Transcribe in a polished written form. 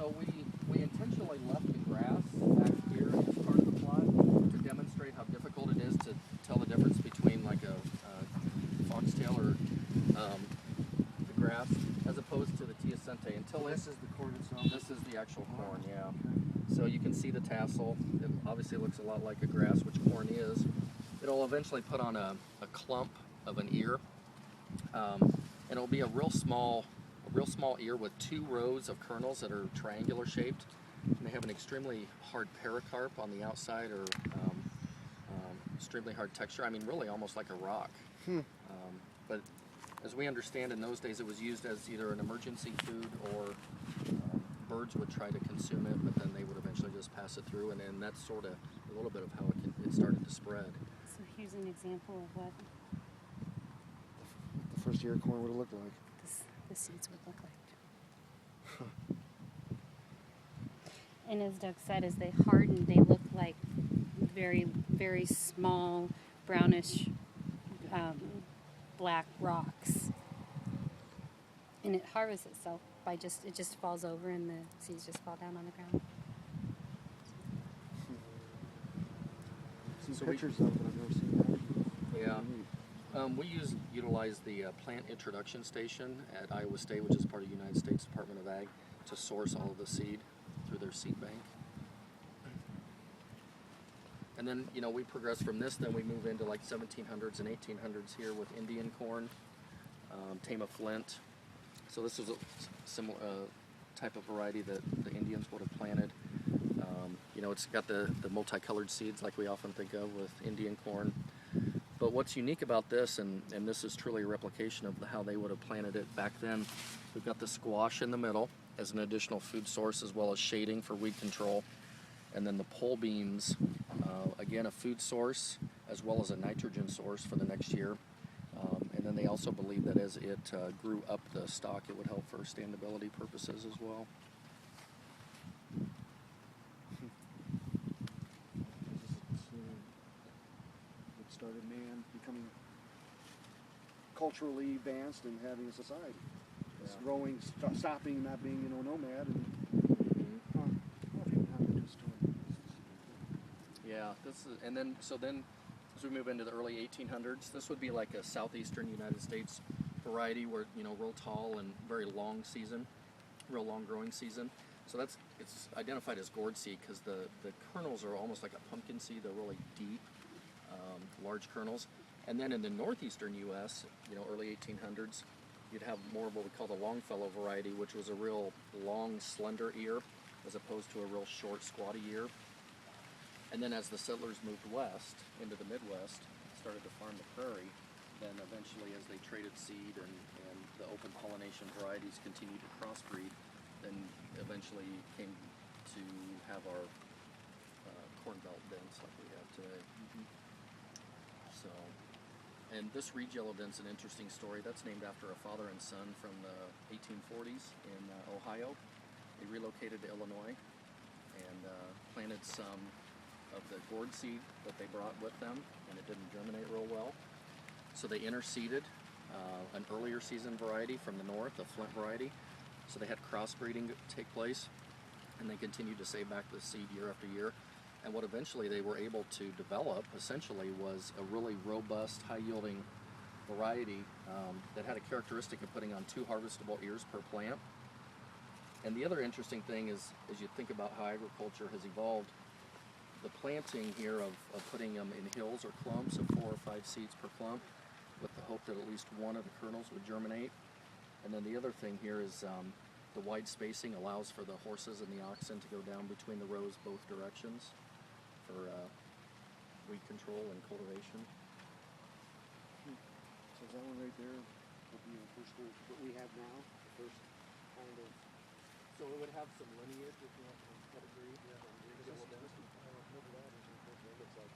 So we intentionally left the grass back here in this part of the plot to demonstrate how difficult it is to tell the difference between like a foxtail or the grass as opposed to the teosinte. Until This is the corn itself? This is the actual corn, yeah. So you can see the tassel. It obviously looks a lot like a grass, which corn is. It'll eventually put on a clump of an ear, and it'll be a real small ear with 2 rows of kernels that are triangular shaped, and they have an extremely hard pericarp on the outside, or extremely hard texture. I mean, really almost like a rock. But as we understand, in those days it was used as either an emergency food, or birds would try to consume it, but then they would eventually just pass it through, and that's sort of a little bit of how it started to spread. So here's an example of what The first ear of corn would have looked like. the seeds would look like. And as Doug said, as they harden, they look like very, very small, brownish, black rocks. And it harvests itself by it just falls over and the seeds just fall down on the ground. I've seen So pictures of it, but I've never seen that. Yeah. We utilize the plant introduction station at Iowa State, which is part of the United States Department of Ag, to source all of the seed through their seed bank. And then, we progress from this, then we move into like 1700s and 1800s here with Indian corn, Tama Flint. So this was a similar type of variety that the Indians would have planted. It's got the multicolored seeds like we often think of with Indian corn. But what's unique about this, and this is truly a replication of how they would have planted it back then, we've got the squash in the middle as an additional food source, as well as shading for weed control. And then the pole beans, again, a food source, as well as a nitrogen source for the next year. And then they also believe that as it grew up the stalk, it would help for standability purposes as well. It started man becoming culturally advanced and having a society. It's growing, stopping, not being, nomad. And Yeah, then as we move into the early 1800s, this would be like a southeastern United States variety where, real tall and very long season, real long growing season. So it's identified as gourd seed because the kernels are almost like a pumpkin seed. They're really deep, large kernels. And then in the northeastern U.S., early 1800s, you'd have more of what we call the Longfellow variety, which was a real long, slender ear, as opposed to a real short, squatty ear. And then as the settlers moved west into the Midwest, started to farm the prairie, then eventually as they traded seed and the open pollination varieties continued to crossbreed, then eventually came to have our corn belt dents like we have today. So, and this reed yellow dent's an interesting story. That's named after a father and son from the 1840s in Ohio. They relocated to Illinois and planted some of the gourd seed that they brought with them, and it didn't germinate real well. So they interseeded an earlier season variety from the north, a Flint variety. So they had crossbreeding take place, and they continued to save back the seed year after year. And what eventually they were able to develop, essentially, was a really robust, high-yielding variety that had a characteristic of putting on 2 harvestable ears per plant. And the other interesting thing is, as you think about how agriculture has evolved, the planting here of putting them in hills or clumps of 4 or 5 seeds per clump, with the hope that at least one of the kernels would germinate. And then the other thing here is the wide spacing allows for the horses and the oxen to go down between the rows both directions for weed control and cultivation. So is that one right there would be the first one that we have now? The first kind of... So it would have some lineage if you want some pedigree. Yeah. Remember that? It looks like